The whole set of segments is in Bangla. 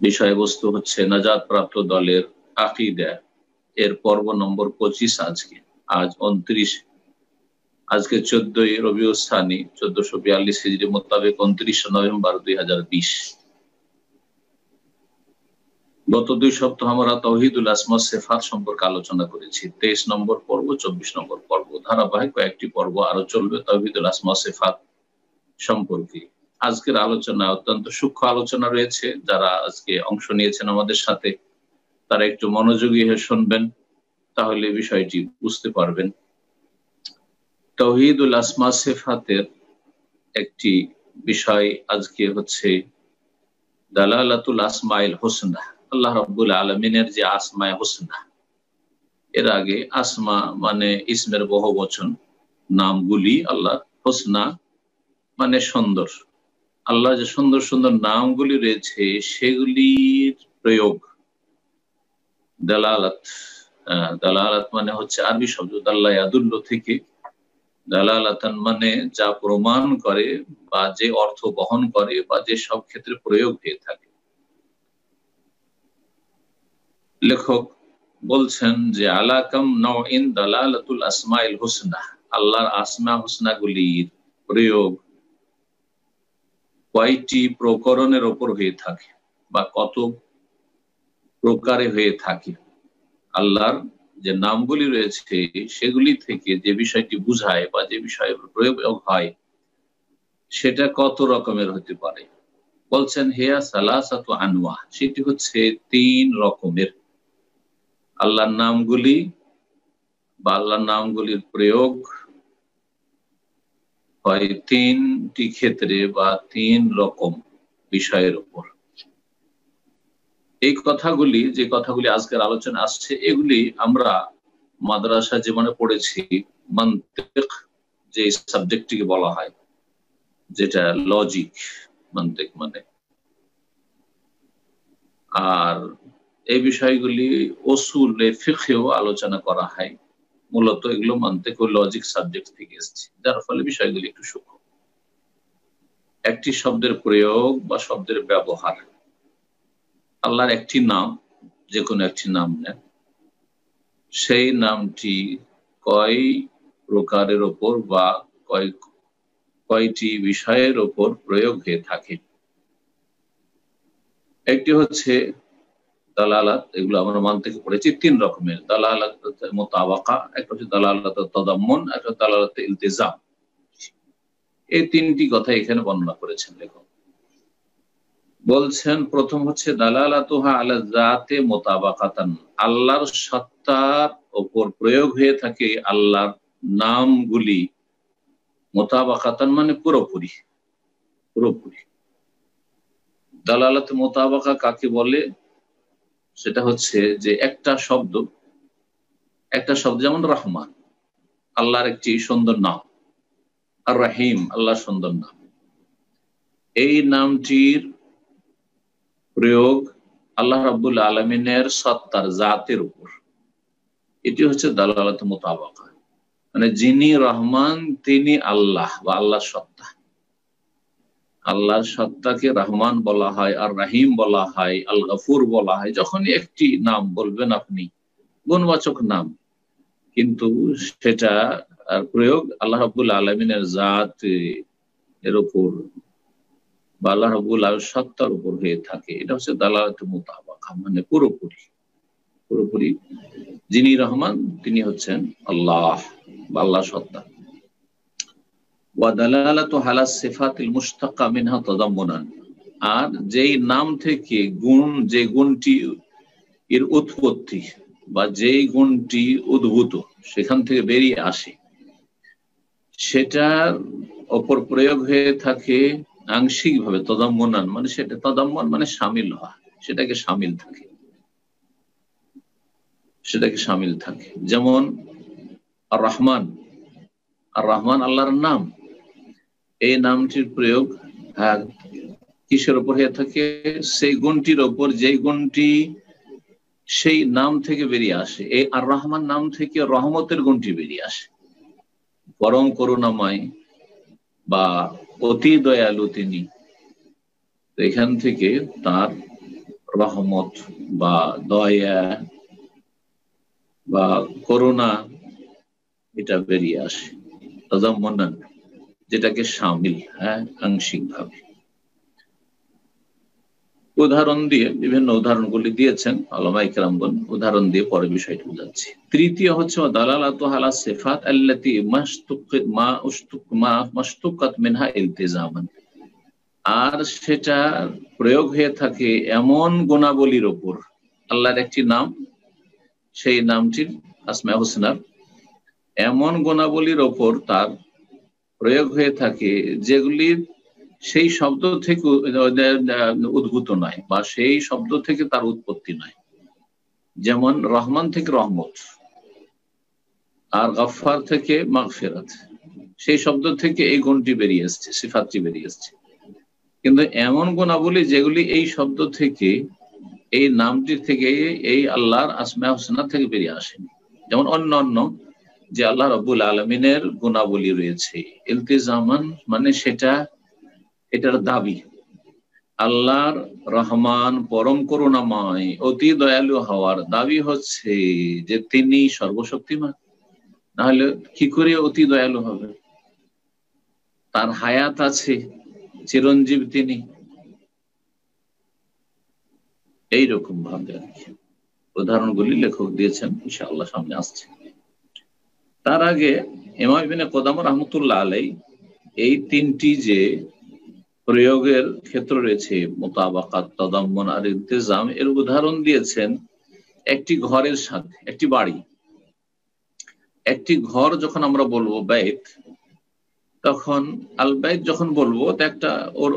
বিষয়বস্তু হচ্ছে নাজাত প্রাপ্ত দলের আকীদা এর পর্ব নম্বর 25। আজ 29, আজকে 14ই রবিউল সানি 1442 হিজরি মোতাবেক 29 নভেম্বর 2020। গত 2 সপ্তাহ আমরা তাওহীদুল আসমা সিফাত সম্পর্কে আলোচনা করেছি। 23 নম্বর পর্ব, 24 নম্বর পর্ব, ধারাবাহিক কয়েকটি পর্ব আরো চলবে তাওহীদুল আসমা সিফাত সম্পর্কে। আজকের আলোচনা অত্যন্ত সূক্ষ্ম আলোচনা রয়েছে। যারা আজকে অংশ নিয়েছেন আমাদের সাথে তারা একটু মনোযোগী হয়ে শুনবেন, তাহলে বিষয়টি বুঝতে পারবেন। তাওহীদুল আসমা সিফাতের একটি বিষয় আজকে হচ্ছে দালালাতুল আসমাইল হোসনা। আল্লাহ রাব্বুল আলামিনের যে আসমায়ে হোসনা, এর আগে আসমা মানে ইসমের বহুবচন, নামগুলি। আল্লাহ হোসনা মানে সুন্দর। আল্লাহ যে সুন্দর সুন্দর নামগুলি রয়েছে সেগুলির প্রয়োগ দালালাত। দালালাত মানে হচ্ছে আরবি শব্দ দাল্লা ইয়াদুল্লু থেকে দালালাতান মানে যা প্রমাণ করে বা যে অর্থ বহন করে বা যে সব ক্ষেত্রে প্রয়োগ হয়ে থাকে। লেখক বলছেন যে আলাকাম নাওইন দালালাতুল আসমাইল হোসনা, আল্লাহর আসমা হোসনা গুলির প্রয়োগ কয়টি প্রকরণের ওপর হয়ে থাকে বা কত প্রকারে হয়ে থাকে। আল্লাহর যে নামগুলি রয়েছে সেগুলি থেকে যে বিষয়টি বুঝায় বা যে বিষয়ের প্রয়োগ হয় সেটা কত রকমের হতে পারে। বলছেন হিয়া সালাসাতু আনওয়া, সেটি হচ্ছে 3 রকমের। আল্লাহর নামগুলি বা আল্লাহর নামগুলির প্রয়োগ হয় 3টি ক্ষেত্রে বা 3 রকম বিষয়ের উপর। এই কথাগুলি, যে কথাগুলি আজকের আলোচনা আসছে, এগুলি আমরা মাদ্রাসা জীবনে পড়েছি। মান্তিক যে সাবজেক্টটিকে বলা হয়, যেটা লজিক, মান্তিক মানে, আর এই বিষয়গুলি উসুলে ফিকহেও আলোচনা করা হয়। মূলত এগুলো মান্তিক ও লজিক সাবজেক্ট থেকে এসেছে, যার ফলে বিষয়গুলি একটু সূক্ষ্ম। একটি শব্দের প্রয়োগ বা শব্দের ব্যবহার, আল্লাহর একটি নাম, যে কোনো একটি নাম নেন, সেই নামটি কয় প্রকারের ওপর বা কয়টি বিষয়ের ওপর প্রয়োগ হয়ে থাকে। একটি হচ্ছে দালালাত, এগুলো আমরা মান থেকে পড়েছি 3 রকমের। দালালাত মুতাবাকা, একটা হচ্ছে দালালাত তাদাম্মুন, একটা দালালাত ইলতিজাম। এই 3টি কথা এখানে বর্ণনা করেছেন লেখক। বলছেন প্রথম হচ্ছে দালালাতুহা আলা যাতে মুতাবাকাতান, আল্লাহর সত্তার উপর প্রয়োগ হয়ে থাকে আল্লাহর নামগুলি। মুতাবাকাতান মানে পুরোপুরি পুরোপুরি। দালালাত মুতাবাকা কাকে বলে? সেটা হচ্ছে যে একটা শব্দ যেমন রহমান, আল্লাহর একটি সুন্দর নাম, আর রহিম আল্লাহর সুন্দর নাম। এই নামটির প্রয়োগ আল্লাহ রাব্বুল আলামিনের সত্তার জাতের উপর, এটি হচ্ছে দালালাত মুতাবাকা। মানে যিনি রহমান তিনি আল্লাহ বা আল্লাহর সত্তা। আল্লাহর সত্তাকে রহমান বলা হয়, আর রাহিম বলা হয়, আল গফুর বলা হয়। যখন একটি নাম বলবেন আপনি, গুণবাচক নাম, কিন্তু সেটা প্রয়োগ আল্লাহ রাব্বুল আলামিনের জাত এর উপর বা আল্লাহ রাব্বুল আলামিনের সত্তার উপর হয়ে থাকে। এটা হচ্ছে দালালাত মুতাবাকা, মানে পুরোপুরি পুরোপুরি যিনি রহমান তিনি হচ্ছেন আল্লাহ বা আল্লাহ সত্তা। ওয়া দালালাতু আলা সিফাতিল মুশতাক্কা মিনহা তাদাম্মুনান, আর যেই নাম থেকে গুণ, যে গুণটি এর উৎপত্তি বা যেই গুণটি উদ্ভূত সেখান থেকে বেরিয়ে আসে, সেটার ওপর প্রয়োগ হয়ে থাকে আংশিক ভাবে তাদাম্মুনান, মানে সেটা তাদাম্মুন মানে শামিল হওয়া, সেটাকে শামিল থাকে। যেমন আর রহমান, আল্লাহর নাম, এই নামটির প্রয়োগ কিসের উপর হয়ে থাকে? সেই গুণটির ওপর, যে গুণটি সেই নাম থেকে বেরিয়ে আসে। এই আর রহমান নাম থেকে রহমতের গুণটি বেরিয়ে আসে, পরম করুণাময় বা অতি দয়ালু তিনি। এখান থেকে তার রহমত বা দয়া বা করুণা এটা বেরিয়ে আসে, তাজাম্মুনান, যেটাকে শামিল, আংশিক ভাবে। উদাহরণ দিয়ে, বিভিন্ন উদাহরণগুলি দিয়েছেন উলামা ইকরামগণ, উদাহরণ দিয়ে পরে বিষয়টি বোঝাচ্ছি। তৃতীয় হচ্ছে দালালাতু আলা সিফাত আল্লাতী মাশতুকাত মিনহা ইলতিজামান, আর সেটা প্রয়োগ হয়ে থাকে এমন গুণাবলীর ওপর। আল্লাহর একটি নাম, সেই নামটির আসমায়ে হুসনার এমন গুণাবলীর ওপর তার প্রয়োগ হয়ে থাকে যেগুলি সেই শব্দ থেকে উদ্ভূত নয় বা সেই শব্দ থেকে তার উৎপত্তি নয়। যেমন রহমান থেকে রহমত, আর গফফার থেকে মাগফিরাত, সেই শব্দ থেকে এই গুণটি বেরিয়ে এসছে, সিফাতটি বেরিয়ে এসছে। কিন্তু এমন গুণাবলী যেগুলি এই শব্দ থেকে, এই নামটি থেকে, এই আল্লাহর আসমায়ে হুসনা থেকে বেরিয়ে আসেনি। যেমন অন্য যে আল্লাহ রাব্বুল আলামিনের গুণাবলী রয়েছে, ইলতিজামান মানে সেটা, এটার দাবি। আল্লাহর রহমান, পরম করুণাময়, অতি দয়ালু হওয়ার দাবি হচ্ছে যে তিনি সর্বশক্তিমান, নাহলে কি করে অতি দয়ালু হবে? তার হায়াত আছে, চিরঞ্জীব তিনি। এইরকম ভাবে আর কি উদাহরণগুলি লেখক দিয়েছেন, ইনশাআল্লাহ সামনে আসছে। তার আগে ইমাম ইবনে কুদামা রাহমাতুল্লাহ আলাইহি এই তিনটি যে প্রয়োগের ক্ষেত্র রয়েছে, মুতাবাকাত, তাদাম্মুন আর ইলতিজাম, এর উদাহরণ দিয়েছেন একটি ঘরের সাথে। একটি বাড়ি, একটি ঘর যখন আমরা বলবো বাইত, তখন আল বাইত যখন বলবো একটা ওর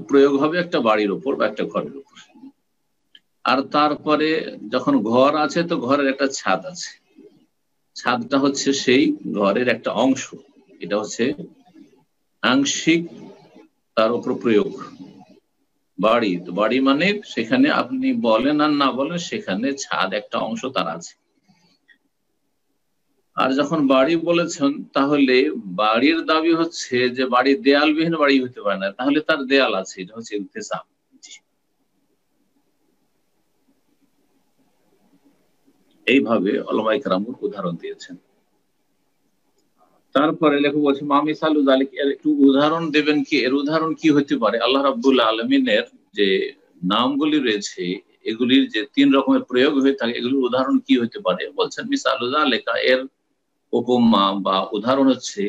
প্রয়োগ হবে একটা বাড়ির উপর বা একটা ঘরের উপর। আর তারপরে যখন ঘর আছে তো ঘরের একটা ছাদ আছে, ছাদটা হচ্ছে সেই ঘরের একটা অংশ, এটা হচ্ছে আংশিক তার উপর প্রয়োগ। বাড়ি তো বাড়ি মানে সেখানে আপনি বলেন আর না বলেন, সেখানে ছাদ একটা অংশ তার আছে। আর যখন বাড়ি বলেছেন, তাহলে বাড়ির দাবি হচ্ছে যে বাড়ি দেয়ালবিহীন বাড়ি হতে পারে না, তাহলে তার দেয়াল আছে, এটা হচ্ছে ইলতিজাম। এইভাবে উলামা ইকরাম উদাহরণ দিয়েছেন। তারপরে লেখক বলছে মামিসালু যালিক, এর একটু উদাহরণ দেবেন কি, এর উদাহরণ কি হতে পারে? আল্লাহ রাব্বুল আলামিনের যে নামগুলি রয়েছে, এগুলির যে তিন রকমের প্রয়োগ হয়ে থাকে, এগুলির উদাহরণ কি হতে পারে? বলছেন মিসালু যালিকা, এর উপমা বা উদাহরণ হচ্ছে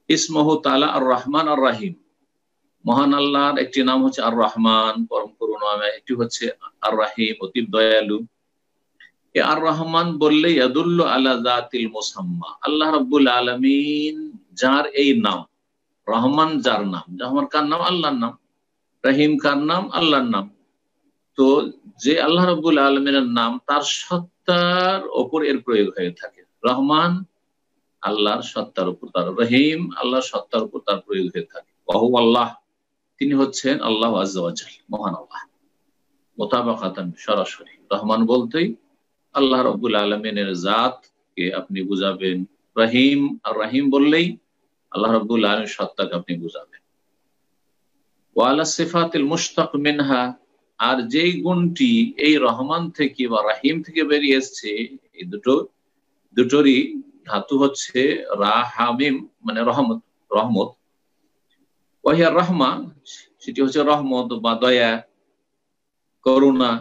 ইসমহু তাআলা আর রহমান আর রাহিম। মহান আল্লাহর একটি নাম হচ্ছে আর রহমান, পরম করুণাময়, একটি হচ্ছে আর রাহিম, অতি দয়ালু। আর রহমান বললে ইয়াদুল্লু আলা যাতিল মুসাম্মা, আল্লাহ রাব্বুল আলামিন যার এই নাম, রহমান যার নাম, রহমান কার নাম? আল্লাহর নাম। রহিম কার নাম? আল্লাহর নাম। তো যে আল্লাহ রাব্বুল আলামিনের নাম, তার সত্তার ওপর এর প্রয়োগ হয়ে থাকে। রহমান আল্লাহর সত্তার উপর, তার রহিম আল্লাহর সত্তার উপর তার প্রয়োগ হয়ে থাকে। ওহু আল্লাহ, তিনি হচ্ছেন আল্লাহ আযজা ওয়া জাল, মহান আল্লাহ। মুতাবাকাতান, সরাসরি রহমান বলতেই আল্লাহ রাব্বুল আলামিনের জাতকে আপনি বুঝাবেন, রহিম আর রাহিম বললেই আল্লাহ রাব্বুল আলামিনের সত্তাকে আপনি বুঝাবেন। ওয়া আলা সিফাতিল মুশতাক মিনহা, আর যেই গুণটি এই রহমান থেকে বা রাহিম থেকে বেরিয়ে এসছে, এই দুটোরই ধাতু হচ্ছে রাহামিম, মানে রহমত। রহমত ওয়াহিয়া রহমা, সেটি হচ্ছে রহমত বা দয়া, করুণা।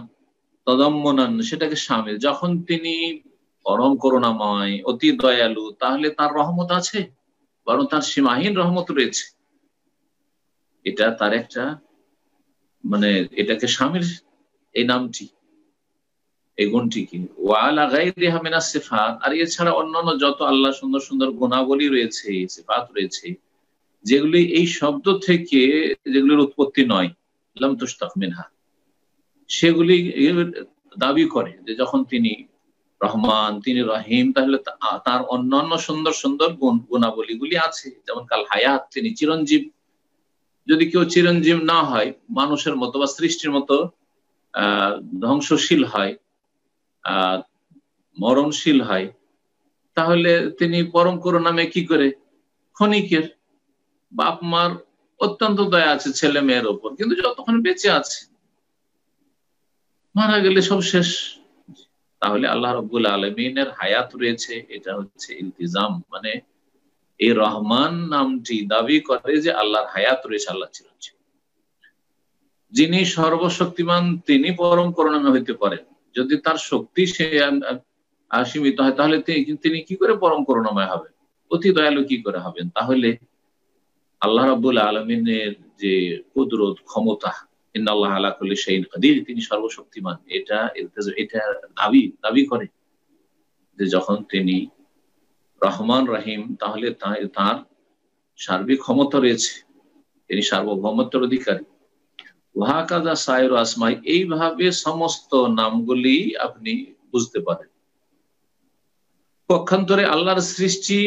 তদাম্মনান, সেটাকে শামিল। যখন তিনি পরম করুণাময়, অতি দয়ালু, তাহলে তার রহমত আছে, বরং তার সীমাহীন রহমত রয়েছে। এটা তার একটা, মানে এটাকে শামিল, এই নামটি, এই গুণটি কি। ওয়ালা গায়রিহা মিনাস সিফাত, আর এছাড়া অন্যান্য যত আল্লাহ সুন্দর সুন্দর গুণাবলী রয়েছে, সিফাত রয়েছে, যেগুলি এই শব্দ থেকে, যেগুলির উৎপত্তি নয়, লাম তুশতাক মিনহা, সেগুলি দাবি করে যে যখন তিনি রহমান, তিনি রহিম, তাহলে তার অন্যান্য সুন্দর সুন্দর গুণাবলীগুলি আছে। যেমন কাল হায়াত, তিনি চিরঞ্জীব। যদি কেউ চিরঞ্জীব না হয়, মানুষের মতো বা সৃষ্টির মতো ধ্বংসশীল হয়, মরণশীল হয়, তাহলে তিনি পরম করুণাময় কি করে? ক্ষণিকের, বাপ মার অত্যন্ত দয়া আছে ছেলে মেয়ের ওপর, কিন্তু যতক্ষণ বেঁচে আছে মারা গেলে সব শেষ। তাহলে আল্লাহ রাব্বুল আলামিনের হায়াত রয়েছে, এটা হচ্ছে ইলতিজাম, মানে এই রহমান নামটি দাবি করে যে আল্লাহর হায়াত রয়েছে, আল্লাহ চিরঞ্জীব। যিনি সর্বশক্তিমান তিনি পরম করুণাময় হইতে পারেন। যদি তার শক্তি সে সীমিত হয় তাহলে তিনি কি করে পরম করুণাময় হবেন, অতি দয়ালু কি করে হবেন? তাহলে আল্লাহ রাব্বুল আলামিনের যে কুদরত, ক্ষমতা, ইন্নাল্লাহ আলা কুল্লি শাইইন কাদির, তিনি সর্বশক্তিমান, এটা দাবি করে যে যখন তিনি রহমান রহিম, তাহলে তার সার্বিক ক্ষমতা রয়েছে, তিনি সার্বভৌমত্বের অধিকারী। ওয়াহাকাযা সায়রু আসমাই, এইভাবে সমস্ত নামগুলি আপনি বুঝতে পারেন। পক্ষান্তরে আল্লাহর সৃষ্টি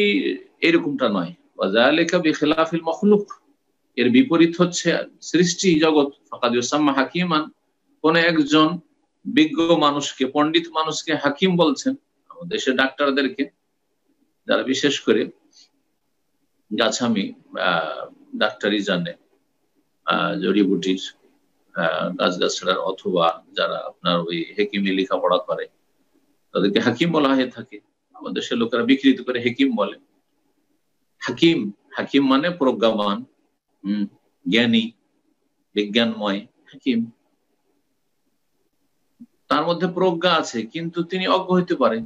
এরকমটা নয়। ওয়াযালিকা বিখিলাফিল মাখলুক, এর বিপরীত হচ্ছে সৃষ্টি জগৎ। ফাকাদ ইউসাম্মা হাকিমান, কোন একজন বিজ্ঞ মানুষকে, পণ্ডিত মানুষকে হাকিম বলছেন। আমাদের দেশে ডাক্তারদেরকে, যারা বিশেষ করে গাছামি ডাক্তারি জানে, জড়িবুটির গাছগাছড়ার, অথবা যারা আপনার ওই হেকিমি লেখাপড়া করে, তাদেরকে হাকিম বলা হয়ে থাকে। আমাদের দেশের লোকেরা বিকৃত করে হেকিম বলে। হাকিম, হাকিম মানে প্রজ্ঞাবান, জ্ঞানী, বিজ্ঞানময় হাকিম। তার মধ্যে প্রজ্ঞা আছে, কিন্তু তিনি অজ্ঞ হইতে পারেন।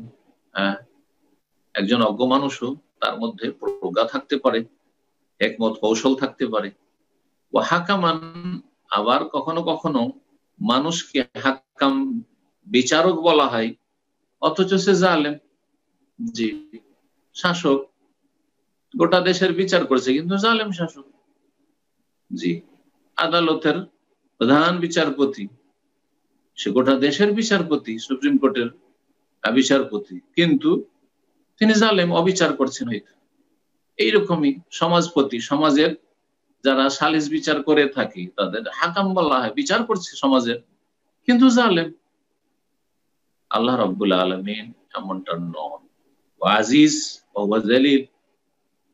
একজন অজ্ঞ মানুষও তার মধ্যে প্রজ্ঞা থাকতে পারে, একমত কৌশল থাকতে পারে। ও হাকামান, আবার কখনো কখনো মানুষকে হাকাম, বিচারক বলা হয়, অথচ সে জালেম। জি, শাসক, গোটা দেশের বিচার করছে কিন্তু জালেম শাসক। জি, আদালতের প্রধান বিচারপতি, সে গোটা দেশের বিচারপতি, সুপ্রিম কোর্টের বিচারপতি, কিন্তু তিনি জালেম, অবিচার করছেন হয়তো। এইরকমই সমাজপতি, সমাজের যারা সালিস বিচার করে থাকে তাদের হাকাম বলা হয়, বিচার করছে সমাজের, কিন্তু জালেম। আল্লাহ রাব্বুল আলামিন এমনটা নন। আজিজ ও জালিল,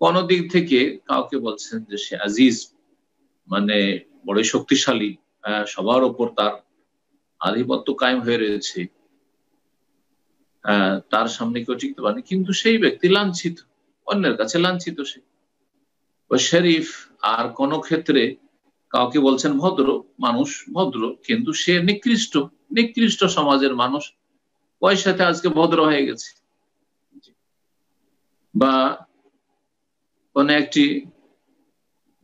কোন দিক থেকে কাউকে বলছেন যে সে আজিজ, মানে বড় শক্তিশালী, সবার উপর তার আধিপত্য কায়েম হয়ে রয়েছে, তার সামনে কেউ টিকতে পারেনি, কিন্তু সেই ব্যক্তি লাঞ্ছিত, অন্যের কাছে লাঞ্ছিত সে। ও শরীফ, আর কোন ক্ষেত্রে কাউকে বলছেন ভদ্র মানুষ, ভদ্র, কিন্তু সে নিকৃষ্ট, নিকৃষ্ট সমাজের মানুষ, পয়সাতে আজকে ভদ্র হয়ে গেছে। বা কোন একটি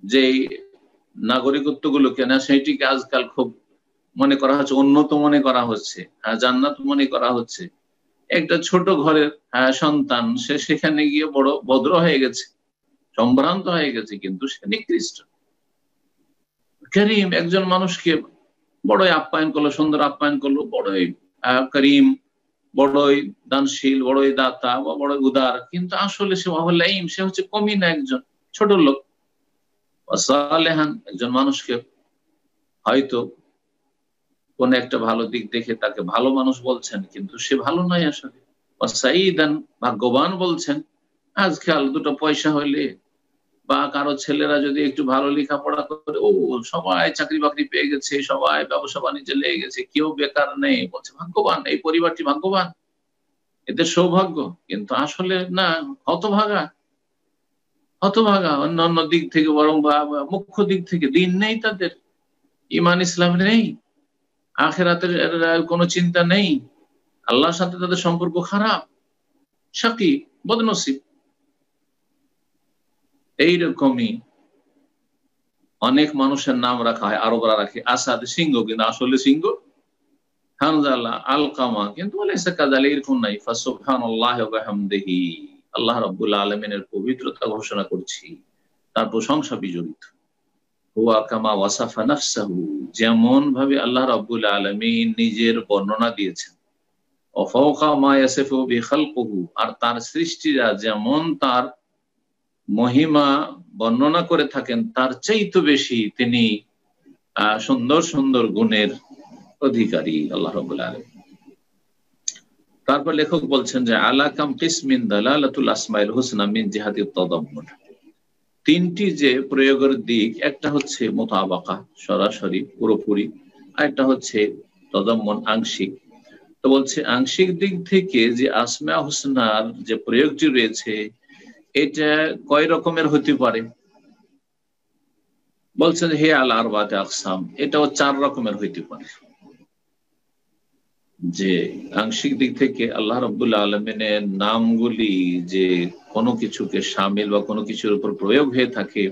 যেই নাগরিকত্ব গুলোকে না, সেইটিকে আজকাল খুব মনে করা হচ্ছে, উন্নত মনে করা হচ্ছে, জান্নাত মনে করা হচ্ছে। একটা ছোট ঘরের সন্তান, সে সেখানে গিয়ে বড় ভদ্র হয়ে গেছে, সম্ভ্রান্ত হয়ে গেছে, কিন্তু সে নিকৃষ্ট। করিম, একজন মানুষকে বড়ই আপ্যায়ন করলো, সুন্দর আপ্যায়ন করলো, বড়ই করিম, বড়ই দানশীল, বড়ই দাতা বা বড়ই উদার, কিন্তু আসলে সে লাইম, সে হচ্ছে কমিনা, একজন ছোট লোক। সালেহান, একজন মানুষকে হয়তো কোন একটা ভালো দিক দেখে তাকে ভালো মানুষ বলছেন, কিন্তু সে ভালো নয় আসলে। সাইদান, ভাগ্যবান বলছেন। আজকাল দুটো পয়সা হইলে বা কারো ছেলেরা যদি একটু ভালো লেখাপড়া করে, ও সবাই চাকরি বাকরি পেয়ে গেছে, সবাই ব্যবসা বাণিজ্যে লেগে গেছে, কেউ বেকার নেই, বলছে ভাগ্যবান, এই পরিবারটি ভাগ্যবান, এদের সৌভাগ্য। কিন্তু আসলে না, হতভাগা, হতভাগা। অন্যান্য দিক থেকে বরং মুখ্য দিক থেকে দিন নেই তাদের, ইমান ইসলাম নেই, আখিরাতের কোনো চিন্তা নেই, আল্লাহর সাথে তাদের সম্পর্ক খারাপ, শাকি, বদনসিব। এইরকমই অনেক মানুষের নাম রাখা হয়, আরবরা রাখে আসাদ, সিংহ, কিন্তু আসলে সিংহ। হানজালা, আলকামা, কিন্তু এরকম নাই। ফাসুবহানাল্লাহি ওয়া বিহামদিহি, আল্লাহ রাব্বুল আলামিনের পবিত্রতা ঘোষণা করছি, তার প্রশংসা বিজড়িত। হুয়া কামা ওয়াসাফা নাফসাহু, যেমন ভাবে আল্লাহ রাব্বুল আলামিন নিজের বর্ণনা দিয়েছেন। ওয়া ফাওকা মা ইয়াসিফু বিখালকুহু, আর তার সৃষ্টিরা যেমন তার মহিমা বর্ণনা করে থাকেন, তার চাইতে বেশি তিনি সুন্দর সুন্দর গুণের অধিকারী আল্লাহ রাব্বুল আলামিন। তারপর লেখক বলছেন যে আলা কাম কিসমিন দালালাতুল আসমাইল হুসনা মিন জিহাতিত তাদাম্মুন, তিনটি যে প্রয়োগের দিক, একটা হচ্ছে মুতাবাকা, সরাসরি পুরোপুরি, আর একটা হচ্ছে তদাম্মন আংশিক। তো বলছে আংশিক দিক থেকে যে আসমা হুসনার যে প্রয়োগটি রয়েছে এটা কয় রকমের হতে পারে? বলছেন হে আল আরবাতে আকসাম, এটাও 4 রকমের হইতে পারে। যে আংশিক দিক থেকে আল্লাহ রাব্বুল আলামিনের নামগুলি যে কোনো কিছুকে শামিল বা কোনো কিছুর উপর প্রয়োগ হয়ে থাকে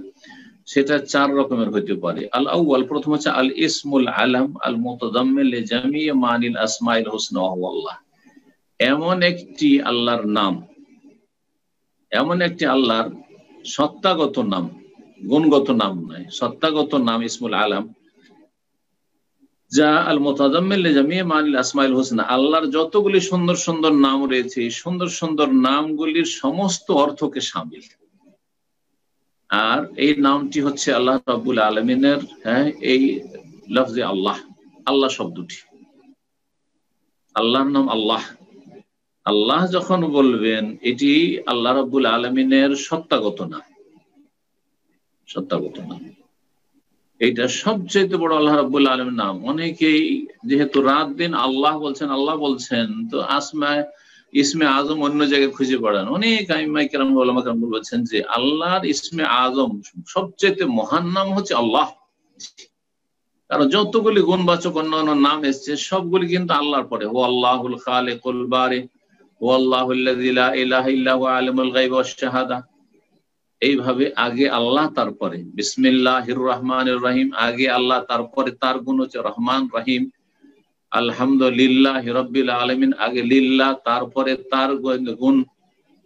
সেটা 4 রকমের হইতে পারে। আল আউয়াল, প্রথম হচ্ছে আল ইসমুল আলাম আল মুতাদাম্মিন লিজামি মানিল আসমাইল হুসনা ওয়া হুয়া আল্লাহ। এমন একটি আল্লাহর নাম, এমন একটি আল্লাহর সত্তাগত নাম, গুণগত নাম নয়, সত্তাগত নাম ইসমুল আলাম, যা আল মুতাদাম্মিন লিজামি মানিল আসমাইল হুসনা, আল্লাহর যতগুলি সুন্দর সুন্দর নাম রয়েছে এই সুন্দর সুন্দর নামগুলির সমস্ত অর্থকে শামিল। আর এই নামটি হচ্ছে আল্লাহ রাব্বুল আলামিনের, এই লফজে আল্লাহ, আল্লাহ শব্দটি, আল্লাহর নাম আল্লাহ। আল্লাহ যখন বলবেন এটি আল্লাহ রাব্বুল আলামিনের সত্তাগত নাম, সত্তাগত নাম। এইটা সবচেয়ে বড় আল্লাহ রাব্বুল আলামিনের নাম। অনেকেই যেহেতু রাত দিন আল্লাহ বলছেন আল্লাহ বলছেন, তো ইসমে আজম অন্য জায়গায় খুঁজে পাবেন। অনেক আইম্মায়ে কেরাম উলামা কেরাম বলছেন যে আল্লাহর ইসমে আজম সবচেয়ে মহান নাম হচ্ছে আল্লাহ। কারণ যতগুলি গুণবাচক অন্যান্য নাম এসছে সবগুলি কিন্তু আল্লাহর পরে। হু আল্লাহুল খালিকুল বারি, হু আল্লাহুল্লাযী লা ইলাহা ইল্লা হুয়া আলিমুল গায়বি ওয়াশ শাহাদা। এইভাবে আগে আল্লাহ, তারপরে বিসমিল্লাহির রহমানির রহিম, আগে আল্লাহ, তারপরে তার গুণ হচ্ছে রহমান রহিম। আলহামদুলিল্লাহি রাব্বিল আলামিন, আগে লিল্লাহ, তারপরে তার গুণ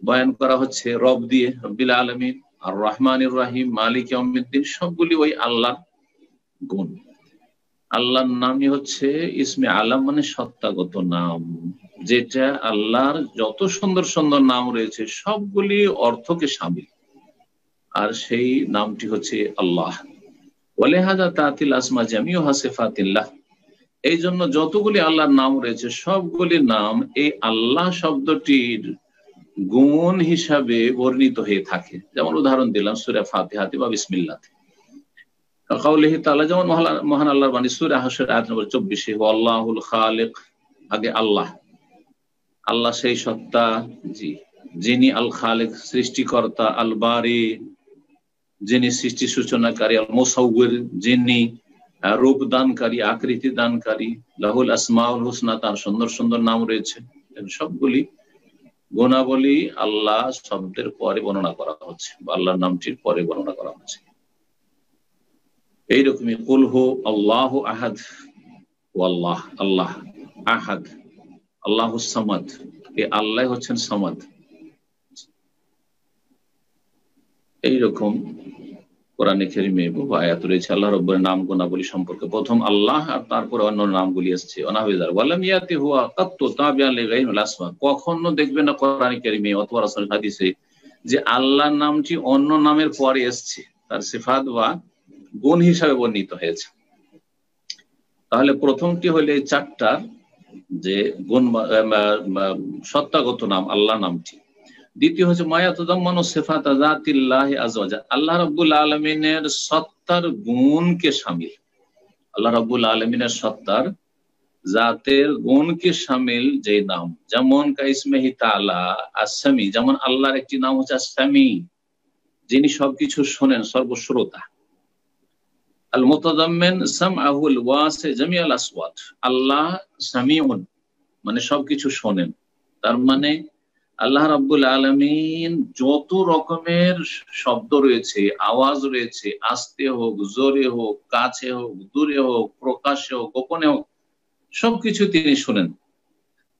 বয়ান করা হচ্ছে রব দিয়ে, রব্বিল আলামিন। আর রহমানির রহিম, মালিক ইয়াউমিদ্দিন, সবগুলি ওই আল্লাহর গুণ। আল্লাহর নামই হচ্ছে ইসমে আলাম, মানে সত্তাগত নাম, যেটা আল্লাহর যত সুন্দর সুন্দর নাম রয়েছে সবগুলি অর্থকে শামিল। আর সেই নামটি হচ্ছে আল্লাহ। ওয়ালিহাযা তাতিল আসমা জামিউহা সিফাতিল্লাহ, এই জন্য যতগুলি আল্লাহর নাম রয়েছে সবগুলি নাম এই আল্লাহ শব্দটির গুণ হিসাবে বর্ণিত হয়ে থাকে। যেমন উদাহরণ দিলাম সূরা ফাতিহাতে বা বিসমিল্লাহতে। কাউলিহি তাআলা, যেমন মহান আল্লাহর বাণী সূরা হাশর আয়াত নম্বর 24, ওয়াল্লাহুল খালিক, আগে আল্লাহ, আল্লাহ সেই সত্তা যিনি আল খালিক সৃষ্টিকর্তা, আল বারি যিনি সৃষ্টি সূচনাকারী, আল মুসাউবির যিনি রূপ দানকারী, আকৃতি দানকারী, লাহুল আসমাউল হুসনা, তার সুন্দর সুন্দর নাম রয়েছে। সবগুলি গুণাবলী আল্লাহ শব্দের পরে বর্ণনা করা হচ্ছে বা আল্লাহর নামটির পরে বর্ণনা করা হচ্ছে। এইরকমই কুল হু আল্লাহু আহাদ, ওয়াল্লাহ, আল্লাহ আহাদ, আল্লাহুস সামাদ, এই আল্লাহ হচ্ছেন সামাদ। এইরকম কোরআনে কারিমে বহু আয়াত রয়েছে আল্লাহ রাব্বুল নাম গুণাবলী সম্পর্কে। প্রথম আল্লাহ আর তারপরে অন্য নামগুলি আসছে। অনাবিদার ওয়ালাম ইয়াতি হুয়া কাত্তু তাবিয়ান লিগাইরিল আসমা, কখনো দেখবে না কোরআনে কারিমে অথবা রাসূলের হাদিসে যে আল্লাহর নামটি অন্য নামের পরে এসেছে, তার সিফাত বা গুণ হিসাবে বর্ণিত হয়েছে। তাহলে প্রথমটি হলে 4টার যে গুণ সত্তাগত নাম আল্লাহ নামটি। দ্বিতীয় হচ্ছে মায়াতুদাম্মানু সিফাত যাতিল্লাহি আযজা ওয়া জাল্লা, আল্লাহ রাব্বুল আলামিনের সত্তার গুণকে শামিল। আল্লাহ রাব্বুল আলামিনের সত্তার জাতের গুণকে শামিল যে নাম, যেমন কাইসমিহি তাআলা আস-সামি, যেমন আল্লাহর একটি নাম হচ্ছে আস-সামি, যিনি সবকিছু শোনেন, সর্বশ্রোতা। আল মুতাদাম্মিন সামআহুল ওয়াসি জামিআল আসওয়াত, আল্লাহ সামিউন মানে সবকিছু শোনেন। তার মানে আল্লাহ রাব্বুল আলামিন যত রকমের শব্দ রয়েছে, আওয়াজ রয়েছে, আস্তে হোক, জোরে হোক, কাছে হোক, দূরে হোক, প্রকাশ্যে হোক, গোপনে হোক, সবকিছু তিনি শোনেন।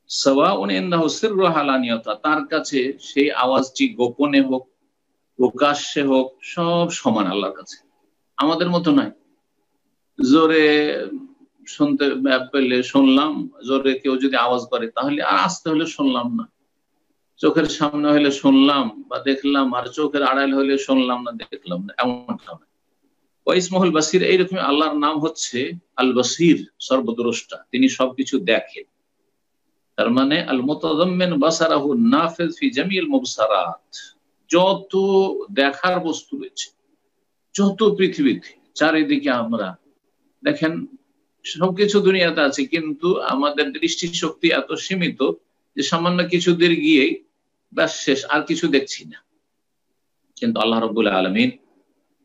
সাওয়াউন ইনদাহু সিররু হালানিয়াতা, তার কাছে সেই আওয়াজটি গোপনে হোক, প্রকাশ্যে হোক, সব সমান আল্লাহর কাছে। আমাদের মতো নয়, জোরে শুনতে পেলে শুনলাম, জোরে কেউ যদি আওয়াজ করে তাহলে, আর আস্তে হলে শুনলাম না। চোখের সামনে হলে শুনলাম বা দেখলাম, আর চোখের আড়াল হলে শুনলাম না, দেখলাম না, এমনটা নয়। ওয়াইসমুল বাসির, এইরকম আল্লাহর নাম হচ্ছে আল বাসির, সর্বদ্রষ্টা, তিনি সবকিছু দেখেন। তার মানে আল মুতাদাম্মিন বাসারাহু নাফিজ ফি জামিল মুবসারাত, যত দেখার বস্তু রয়েছে, যত পৃথিবীতে চারিদিকে আমরা দেখেন সবকিছু দুনিয়াতে আছে, কিন্তু আমাদের দৃষ্টি শক্তি এত সীমিত যে সামান্য কিছু দূর গিয়ে ব্যাস শেষ, আর কিছু দেখছি না। কিন্তু আল্লাহ রাব্বুল আলামিন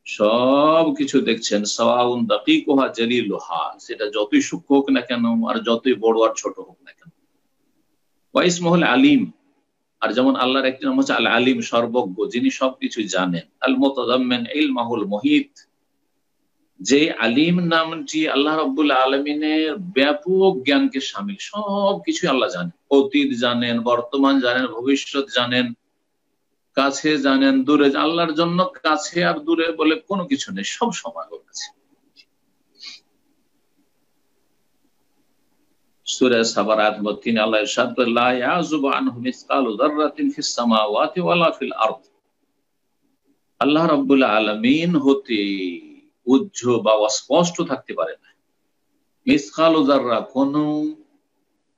সব কিছু দেখছেন। সাওয়াউন দাকিকুহা জালিলুহা, সেটা যতই সূক্ষ্ম হোক না কেন আর যতই বড় আর ছোট হোক না কেন। ওয়া ইসমুহুল আলিম, আর যেমন আল্লাহর একটি নাম হচ্ছে আল আলিম, সর্বজ্ঞ, যিনি সবকিছু জানেন। আল মুতাদাম্মিন ইলমাহুল মুহিত, যে আলিম নামটি আল্লাহ রাব্বুল আলামিনের ব্যাপক জ্ঞানকে শামিল, সবকিছু আল্লাহ জানেন। অতীত জানেন, বর্তমান জানেন, ভবিষ্যৎ জানেন, কাছে জানেন, দূরে। আল্লাহর জন্য কাছে আর দূরে বলে কোনো কিছু নেই, সব সমান ওর কাছে। সূরা সাবার আয়াত নম্বর 3 আল্লাহ ইরশাদ করেন, লা ইয়াযুবু আনহু মিসকালু যাররাতিন ফিস সামাওয়াতি ওয়ালা ফিল আরদ। আল্লাহ রাব্বুল আলামিন হতে উজ্জ বা অস্পষ্ট থাকতে পারে না মিসকালু যাররা, কোন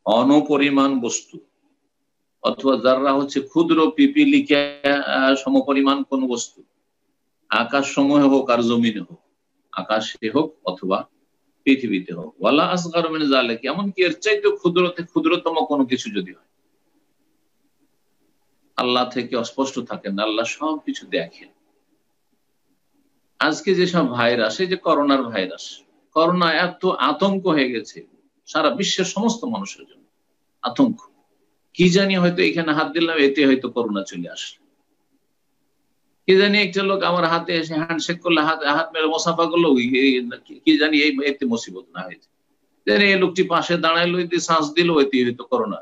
অনপরিমাণ বস্তু, অথবা যাররা হচ্ছে ক্ষুদ্র পিপিলিকা সমপরিমাণ কোন বস্তু, আকাশ সমূহে হোক আর জমিনে হোক, আকাশে হোক অথবা পৃথিবীতে হোক, ওয়ালা আসগারু মিন যালিক, এমনকি এর চাইতে ক্ষুদ্রতম কোনো কিছু যদি হয়, আল্লাহ থেকে অস্পষ্ট থাকেন, আল্লাহ সবকিছু দেখেন। আজকে যেসব ভাইরাস, এই যে করোনার ভাইরাস, করোনা এত আতঙ্ক হয়ে গেছে সারা বিশ্বের সমস্ত মানুষের জন্য, আতঙ্ক। কি জানি হয়তো এখানে হাত দিলাম, এতে হয়তো করোনা চলে আসে। কি জানি একটা লোক আমার হাতে এসে হ্যান্ডশেক করলে, হাত মেরে মোসাফা করলো, কি জানি এতে মুসিবত না হয়েছে। এই লোকটি পাশে দাঁড়াইলো, এতে শ্বাস দিল, এতে হয়তো করোনা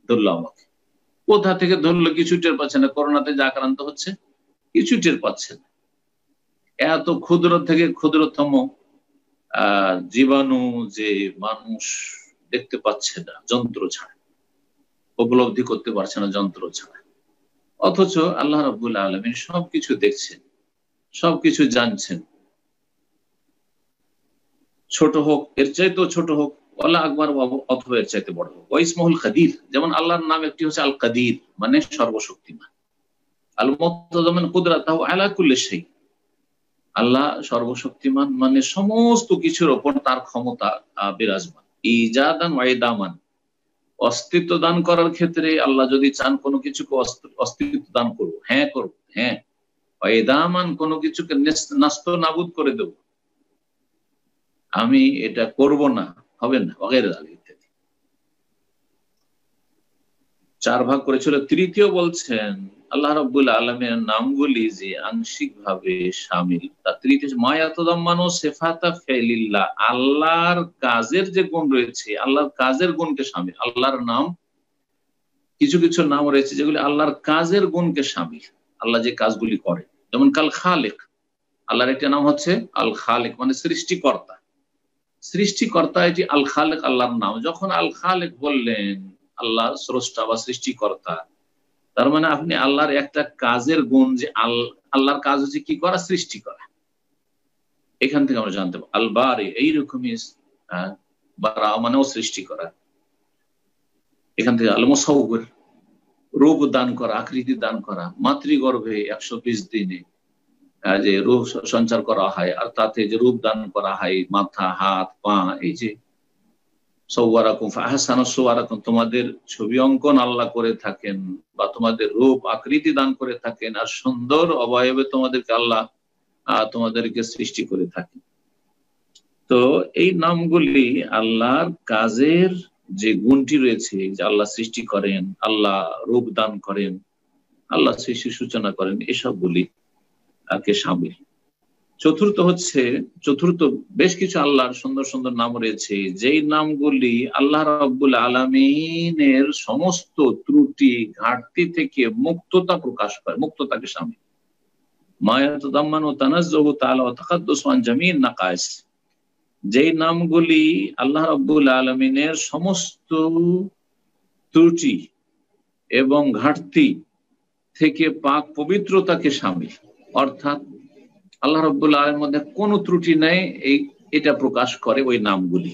ধরলো আমাকে। কোথা থেকে ধরলো কিছু টের পাচ্ছে না, করোনাতে যে আক্রান্ত হচ্ছে কিছু টের পাচ্ছে না। এত ক্ষুদ্র থেকে ক্ষুদ্রতম জীবাণু যে মানুষ দেখতে পাচ্ছে না যন্ত্র ছাড়া, উপলব্ধি করতে পারছে না যন্ত্র ছাড়া, অথচ আল্লাহ রাব্বুল আলামিন সবকিছু দেখছেন, সবকিছু জানছেন। ছোট হোক, এর চাইতেও ছোট হোক, আল্লাহ আকবার, অথবা এর চাইতে বড় হোক। ওয়া ইসমুল কাদির, যেমন আল্লাহর নাম একটি হচ্ছে আল কাদির, মানে সর্বশক্তিমান। আল মুতাযাম্মিন কুদরাতাহু আলা কুল্লি শাই, আল্লাহ সর্বশক্তিমান মানে সমস্ত কিছুর ওপর তার ক্ষমতা বিরাজমান। ইজাদান ওয়া ইদামান, অস্তিত্ব দান করার ক্ষেত্রে আল্লাহ যদি চান কোনো কিছুকে অস্তিত্ব দান করবো, হ্যাঁ করবো, হ্যাঁ। ওয়া ইদামান, কোনো কিছুকে নাস্ত নাবুদ করে দেব, আমি এটা করব না, হবে না, ওয়াগেরা ইত্যাদি। 4 ভাগ করেছিল। তৃতীয় বলছেন আল্লাহ রাব্বুল আলামিনের নামগুলি যে আংশিক ভাবে শামিল, তার তৃতীয় মায়াতাদাম্মানু সিফাতা ফিলিল্লাহ, আল্লাহর কাজের যে গুণ রয়েছে, আল্লাহর কাজের গুণকে শামিল। আল্লাহর নাম, কিছু কিছু নাম রয়েছে যেগুলি আল্লাহর কাজের গুণকে শামিল, আল্লাহ যে কাজগুলি করে। যেমন কাল খালিক, আল্লাহর একটা নাম হচ্ছে আল খালিক, মানে সৃষ্টিকর্তা। সৃষ্টিকর্তা, এটি আল খালিক আল্লাহর নাম। যখন আল খালিক বললেন আল্লাহ স্রষ্টা বা সৃষ্টিকর্তা, তার মানে আপনি আল্লাহর একটা কাজের গুণ, যে আল্লাহর কাজ হচ্ছে কি করা, সৃষ্টি করা। এখান থেকে আমরা জানতে পারি আল বারি, এইরকমই বারা মানেও সৃষ্টি করা। এখান থেকে আল মুসাউবির, রূপ দান করা, আকৃতি দান করা। মাতৃগর্ভে 120 দিনে যে রূপ সঞ্চার করা হয়, আর তাতে যে রূপ দান করা হয়, মাথা, হাত, পা, এই যে সাওয়ারাকুম ফাহসানা সুওয়ারাকুম, তোমাদের ছবি অঙ্কন আল্লাহ করে থাকেন, বা তোমাদের রূপ আকৃতি দান করে থাকেন, আর সুন্দর অবয়বে তোমাদেরকে আল্লাহ তোমাদেরকে সৃষ্টি করে থাকেন। তো এই নামগুলি আল্লাহর কাজের যে গুণটি রয়েছে, যে আল্লাহ সৃষ্টি করেন, আল্লাহ রূপ দান করেন, আল্লাহ সৃষ্টির সূচনা করেন, এসবগুলি কে শামিল। চতুর্থ বেশ কিছু আল্লাহর সুন্দর সুন্দর নাম রয়েছে, যেই নামগুলি আল্লাহ রাব্বুল আলামিনের সমস্ত ত্রুটি ঘাটতি থেকে মুক্ততা প্রকাশ করে, মুক্ততাকে শামিল। মা ইয়াতাদাম্মানু তানাজ্জুহু তাআলা ওয়া তাকাদ্দুসু আন জামিন নাকাইস, যেই নামগুলি আল্লাহ রাব্বুল আলামিনের সমস্ত ত্রুটি এবং ঘাটতি থেকে পাক পবিত্রতাকে শামিল, অর্থাৎ আল্লাহ রাব্বুল আলামিনের মধ্যে কোনো ত্রুটি নাই, এটা প্রকাশ করে ওই নামগুলি।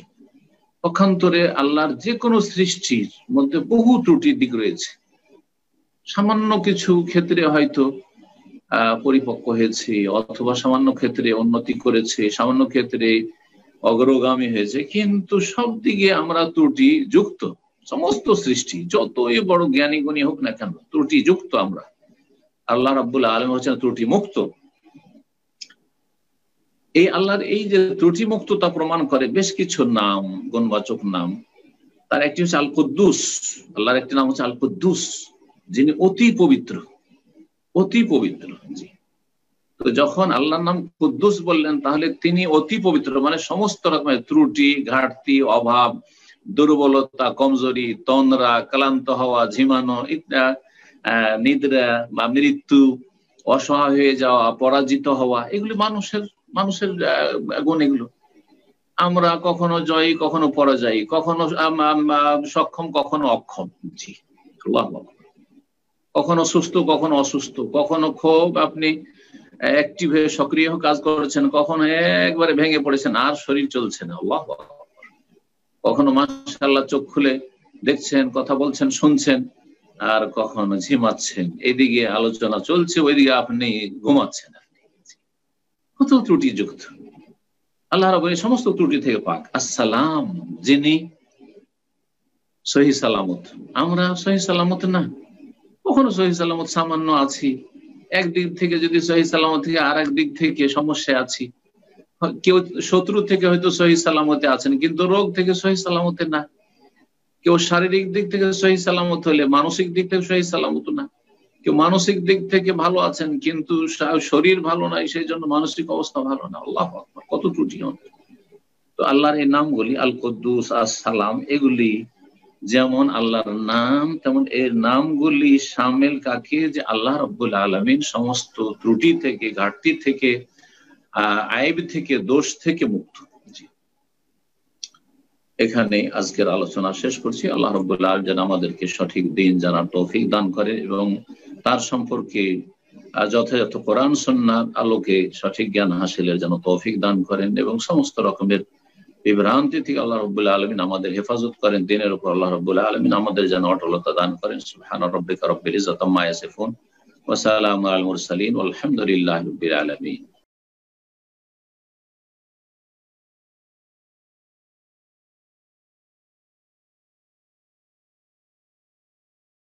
পক্ষান্তরে আল্লাহর যে কোনো সৃষ্টির মধ্যে বহু ত্রুটির দিক রয়েছে। সামান্য কিছু ক্ষেত্রে হয়তো পরিপক্ক হয়েছে, অথবা সামান্য ক্ষেত্রে উন্নতি করেছে, সামান্য ক্ষেত্রে অগ্রগামী হয়েছে, কিন্তু সব দিকে আমরা ত্রুটি যুক্ত। সমস্ত সৃষ্টি যতই বড় জ্ঞানী গুণী হোক না কেন, ত্রুটি যুক্ত আমরা। আল্লাহ রাব্বুল আলামিন হচ্ছেন ত্রুটি মুক্ত। এই আল্লাহর এই যে ত্রুটি মুক্ততা প্রমাণ করে বেশ কিছু নাম, গুণবাচক নাম। তার একটি হচ্ছে আল কুদ্দুস। আল্লাহর একটি নাম হচ্ছে আল কুদ্দুস, যিনি অতি পবিত্র, অতি পবিত্র। জি, তো যখন আল্লাহর নাম কুদ্দুস বললেন, তাহলে তিনি অতি পবিত্র, মানে সমস্ত রকমের ত্রুটি, ঘাটতি, অভাব, দুর্বলতা, কমজোরি, তন্দ্রা, ক্লান্ত হওয়া, ঝিমানো, নিদ্রা বা মৃত্যু, অসহায় হয়ে যাওয়া, পরাজিত হওয়া, এগুলি মানুষের গুণ। এগুলো আমরা কখনো জয়ী, কখনো পরাজয়ী, কখনো সক্ষম, কখনো অক্ষম। জি, কখনো সুস্থ, কখনো অসুস্থ, কখনো খুব আপনি অ্যাক্টিভ হয়ে সক্রিয় কাজ করেছেন, কখনো একবারে ভেঙে পড়েছেন আর শরীর চলছে না। আল্লাহ, কখনো মাশাআল্লাহ চোখ খুলে দেখছেন, কথা বলছেন, শুনছেন, আর কখনো ঝিমাচ্ছেন। এইদিকে আলোচনা চলছে, ওইদিকে আপনি ঘুমাচ্ছেন। কত ত্রুটি যুক্ত। আল্লাহ রাব্বুল সমস্ত ত্রুটি থেকে পাক। আসসালাম, যিনি সহি সালামত। আমরা সহি সালামত না, কখনো সহি সালামত সামান্য আছি। একদিক থেকে যদি সহি সালামত থেকে আর এক দিক থেকে সমস্যা আছি। কেউ শত্রু থেকে হয়তো সহি সালামতে আছেন, কিন্তু রোগ থেকে সহি সালামতে না। কেউ শারীরিক দিক থেকে সহি সালামত হলে মানসিক দিক থেকে সহি সালামত না। কেউ মানসিক দিক থেকে ভালো আছেন, কিন্তু শরীর ভালো নাই, সেই জন্য মানসিক অবস্থা ভালো না। আল্লাহু আকবার, কত ত্রুটি। তো আল্লাহর এই নামগুলি আল কুদ্দুস, আসসালাম, এগুলি যেমন আল্লাহর নাম, তেমন এর নামগুলি শামিল কাকে, যে আল্লাহ রাব্বুল আলামিন সমস্ত ত্রুটি থেকে, ঘাটতি থেকে, আইব থেকে, দোষ থেকে মুক্ত। এখানে আজকের আলোচনা শেষ করছি। আল্লাহ রাব্বুল আলামিন যেন আমাদেরকে সঠিক দিন জানার তৌফিক দান করে এবং তার সম্পর্কে যথাযথ কোরআন সুন্নাহর আলোকে সঠিক জ্ঞান হাসিলের যেন তৌফিক দান করেন এবং সমস্ত রকমের বিভ্রান্তি থেকে আল্লাহ রাব্বুল আলামিন আমাদের হেফাজত করেন। দিনের উপর আল্লাহ রাব্বুল আলামিন আমাদের যেন অটলতা দান করেন। সুবহানা রাব্বিকা রাব্বিল ইজ্জাতি আম্মা ইয়াসিফুন ওয়া সালামুন আলাল মুরসালিন ওয়ালহামদুলিল্লাহি রাব্বিল আলামিন।